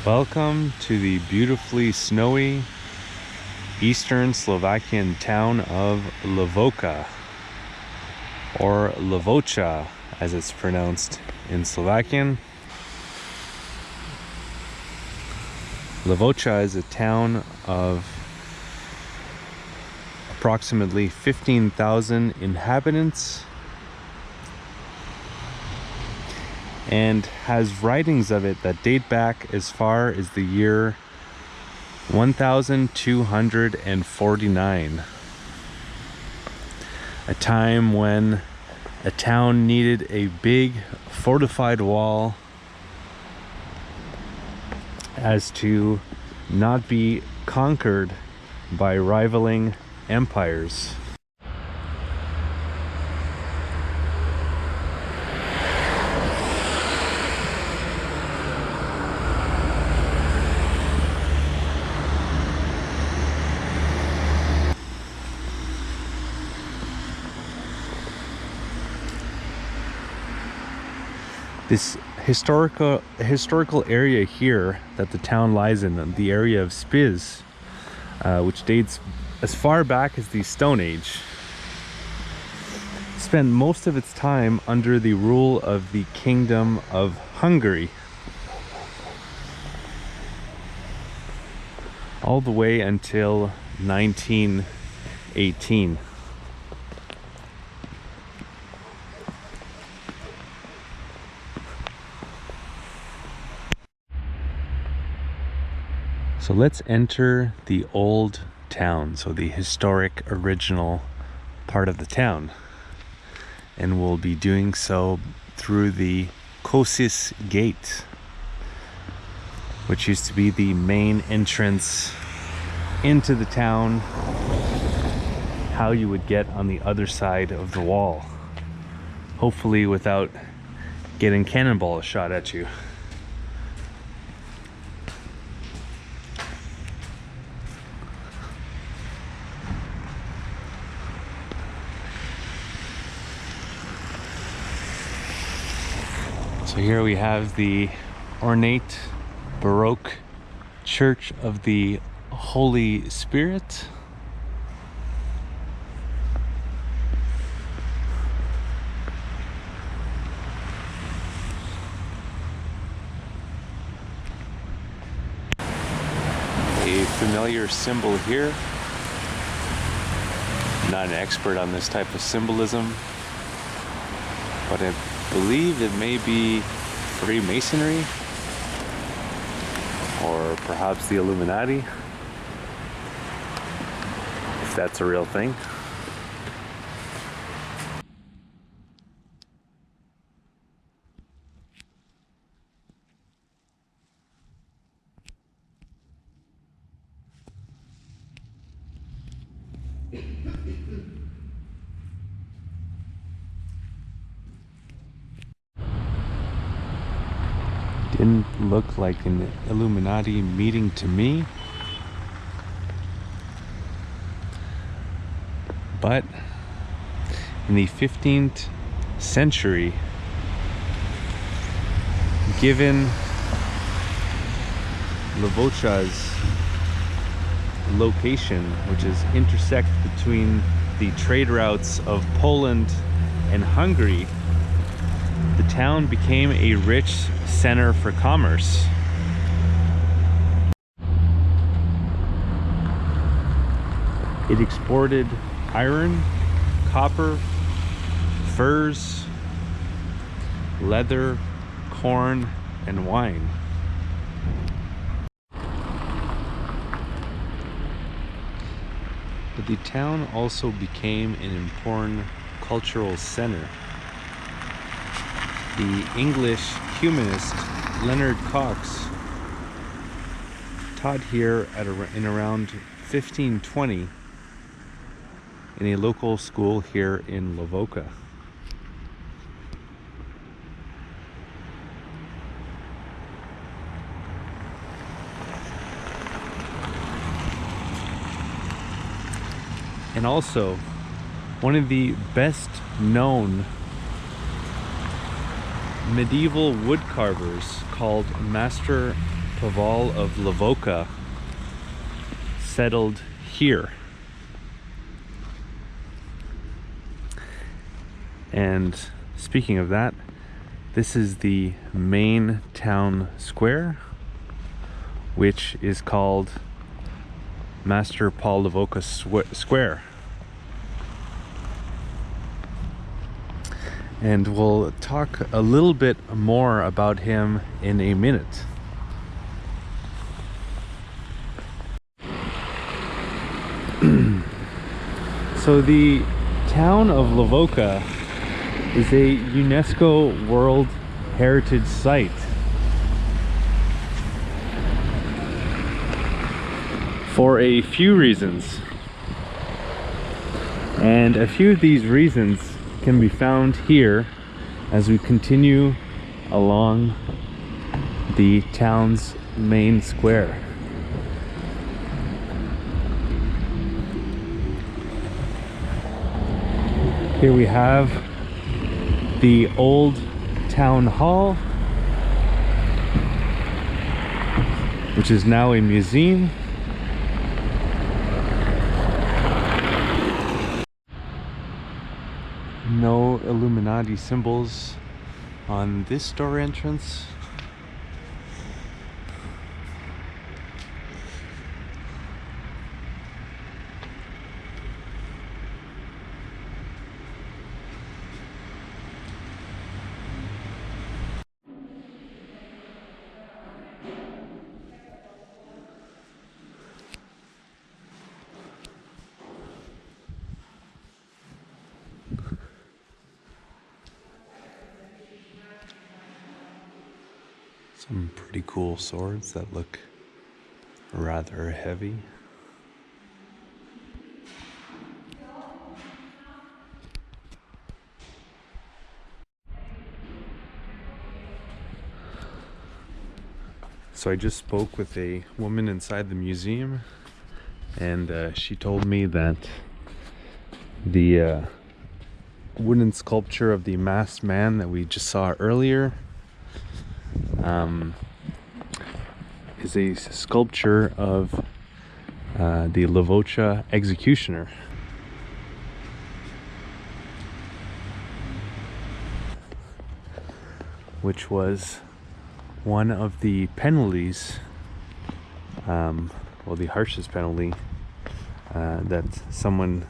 Welcome to the beautifully snowy eastern Slovakian town of Levoca, or Levoča as it's pronounced in Slovakian. Levoča is a town of approximately 15,000 inhabitants and has writings of it that date back as far as the year 1249, a time when a town needed a big fortified wall as to not be conquered by rivaling empires. This historical area here that the town lies in, the area of Spiš, which dates as far back as the Stone Age, spent most of its time under the rule of the Kingdom of Hungary, all the way until 1918. So let's enter the old town, so the historic original part of the town, and we'll be doing so through the Košice gate, which used to be the main entrance into the town, how you would get on the other side of the wall, hopefully without getting cannonballs shot at you. So here we have the ornate Baroque Church of the Holy Spirit. A familiar symbol here. Not an expert on this type of symbolism, but I believe it may be Freemasonry or perhaps the Illuminati, if that's a real thing. Didn't look like an Illuminati meeting to me, but in the 15th century, given Levoča's location, which is intersect between the trade routes of Poland and Hungary, the town became a rich center for commerce. It exported iron, copper, furs, leather, corn, and wine. But the town also became an important cultural center. The English humanist Leonard Cox taught here in around 1520 in a local school here in Levoca. And also, one of the best known medieval wood carvers called Master of all of Levoca settled here. And speaking of that, this is the main town square, which is called Master Paul Levoca Square. And we'll talk a little bit more about him in a minute. So the town of Levoca is a UNESCO World Heritage Site. For a few reasons. And a few of these reasons can be found here as we continue along the town's main square. Here we have the old town hall, which is now a museum. No Illuminati symbols on this door entrance. Some pretty cool swords that look rather heavy. So I just spoke with a woman inside the museum, and she told me that the wooden sculpture of the masked man that we just saw earlier is a sculpture of the Levoča executioner. Which was one of the penalties, well, the harshest penalty that someone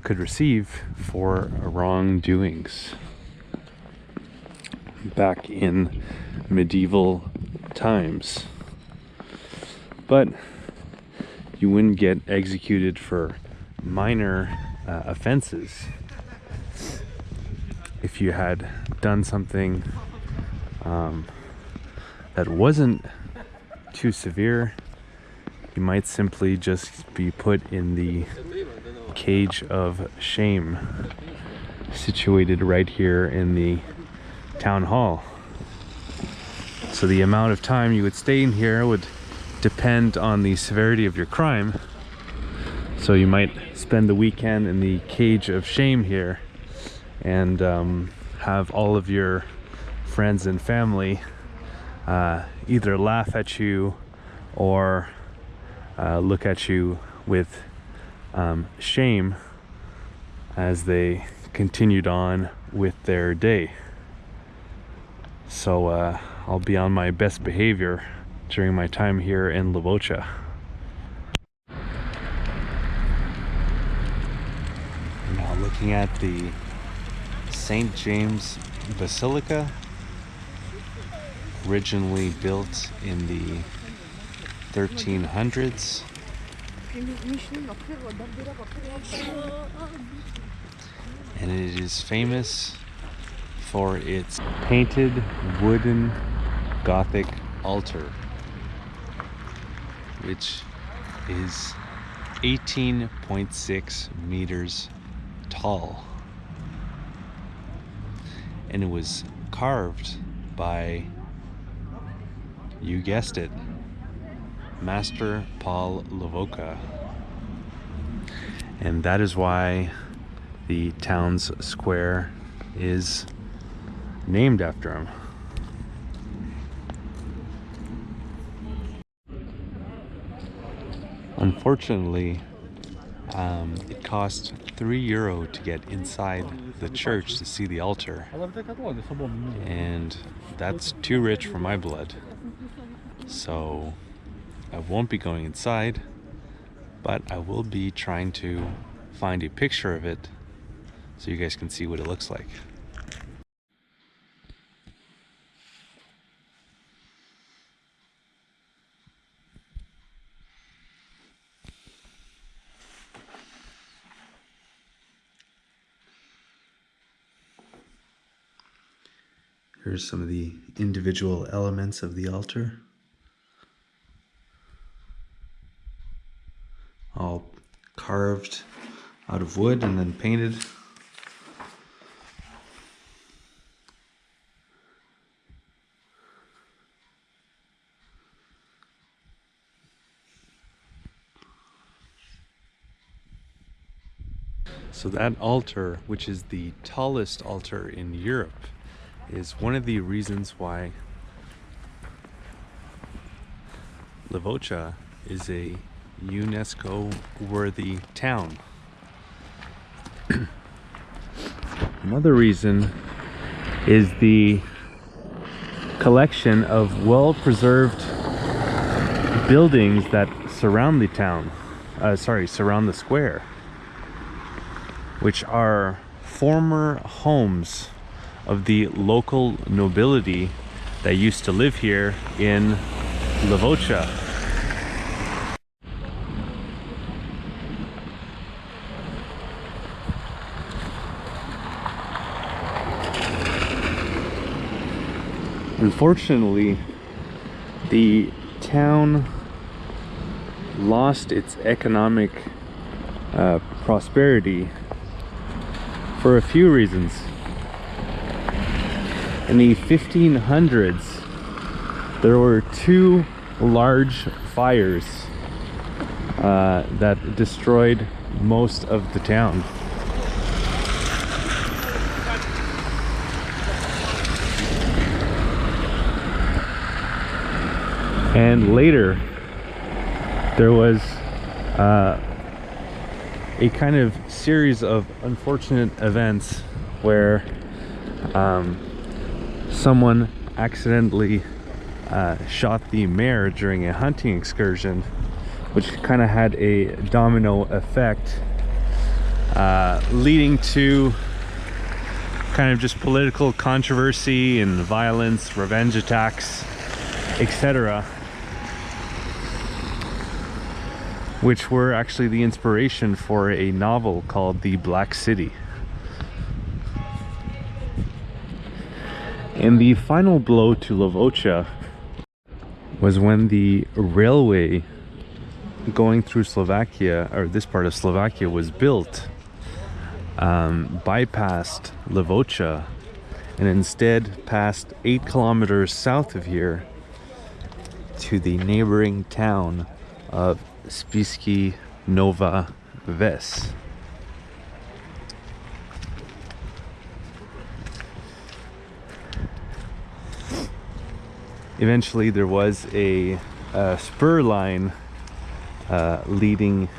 could receive for wrongdoings back in medieval times. But you wouldn't get executed for minor offenses. If you had done something that wasn't too severe, you might simply just be put in the cage of shame, situated right here in the town hall. So the amount of time you would stay in here would depend on the severity of your crime. So you might spend the weekend in the cage of shame here and have all of your friends and family either laugh at you or look at you with shame as they continued on with their day. So I'll be on my best behavior during my time here in Levoča. Now looking at the St. James Basilica, originally built in the 1300s. And it is famous for its painted wooden Gothic altar, which is 18.6 meters tall. And it was carved by, you guessed it, Master Paul Levoca. And that is why the town's square is named after him. Unfortunately, it cost €3 to get inside the church to see the altar, and that's too rich for my blood. So I won't be going inside, but I will be trying to find a picture of it so you guys can see what it looks like. Here's some of the individual elements of the altar, all carved out of wood and then painted. So that altar, which is the tallest altar in Europe, is one of the reasons why Levoča is a UNESCO worthy town. Another reason is the collection of well-preserved buildings that surround the town, surround the square, which are former homes of the local nobility that used to live here in Levoča. Unfortunately, the town lost its economic prosperity for a few reasons. In the 1500s, there were two large fires that destroyed most of the town. And later, there was a kind of series of unfortunate events where someone accidentally shot the mayor during a hunting excursion, which kind of had a domino effect, leading to kind of just political controversy and violence, revenge attacks, etc., which were actually the inspiration for a novel called The Black City. And the final blow to Levoča was when the railway going through Slovakia, or this part of Slovakia, was built, bypassed Levoča and instead passed 8 kilometers south of here to the neighboring town of Spišská Nová Ves. Eventually there was a spur line leading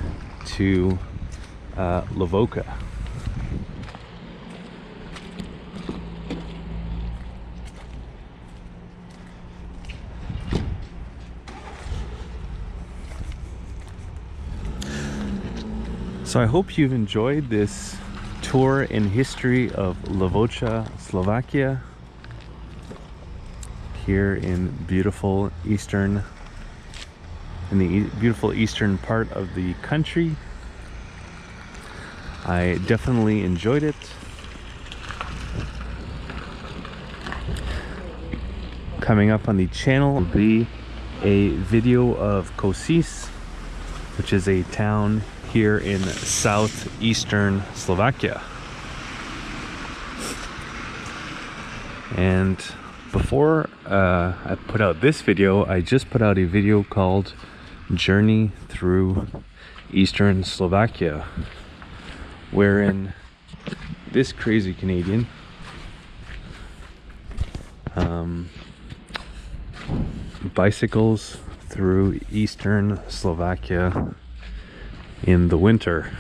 to Levoča. So I hope you've enjoyed this tour in history of Levoča, Slovakia, here in the beautiful eastern part of the country. I definitely enjoyed it. Coming up on the channel will be a video of Košice, which is a town here in southeastern Slovakia. And before I put out this video, I just put out a video called Journey Through Eastern Slovakia, wherein this crazy Canadian bicycles through eastern Slovakia in the winter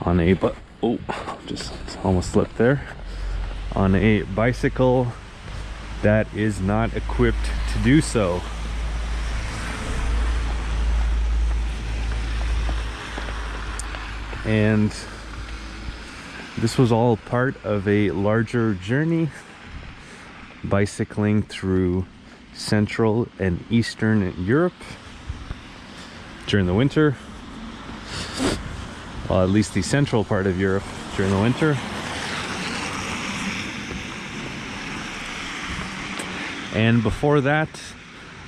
on a just almost slipped there, on a bicycle that is not equipped to do so. And this was all part of a larger journey, bicycling through Central and Eastern Europe during the winter. Well, at least the central part of Europe during the winter. And before that,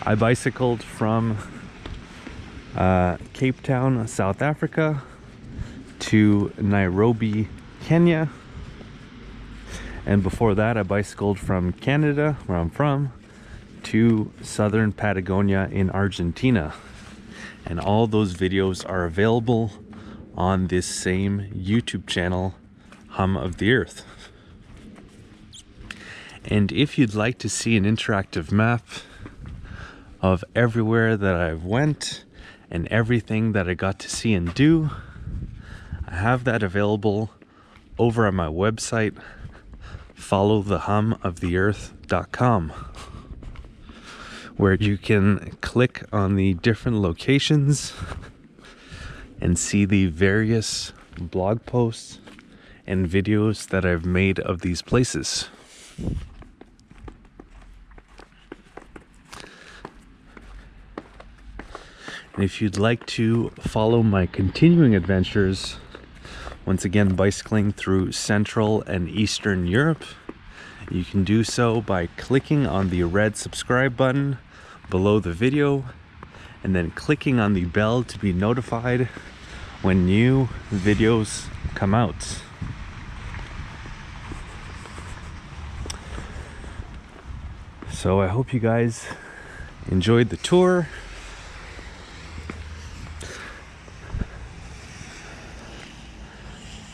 I bicycled from Cape Town, South Africa, to Nairobi, Kenya. And before that, I bicycled from Canada, where I'm from, to southern Patagonia in Argentina. And all those videos are available on this same YouTube channel, Hum of the Earth. And if you'd like to see an interactive map of everywhere that I've went and everything that I got to see and do, I have that available over on my website, followthehumoftheearth.com, where you can click on the different locations and see the various blog posts and videos that I've made of these places. And if you'd like to follow my continuing adventures, once again bicycling through Central and Eastern Europe, you can do so by clicking on the red subscribe button below the video and then clicking on the bell to be notified when new videos come out. So I hope you guys enjoyed the tour.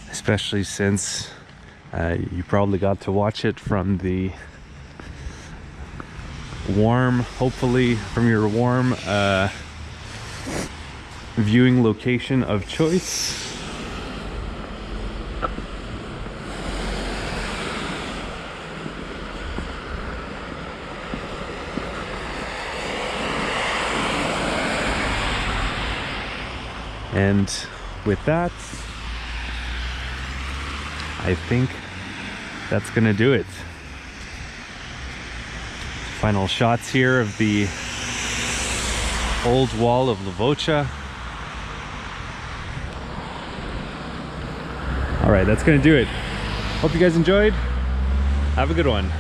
Especially since you probably got to watch it from the warm, hopefully from your warm viewing location of choice. And with that, I think that's gonna do it. Final shots here of the old wall of Levoča. All right, that's gonna do it. Hope you guys enjoyed. Have a good one.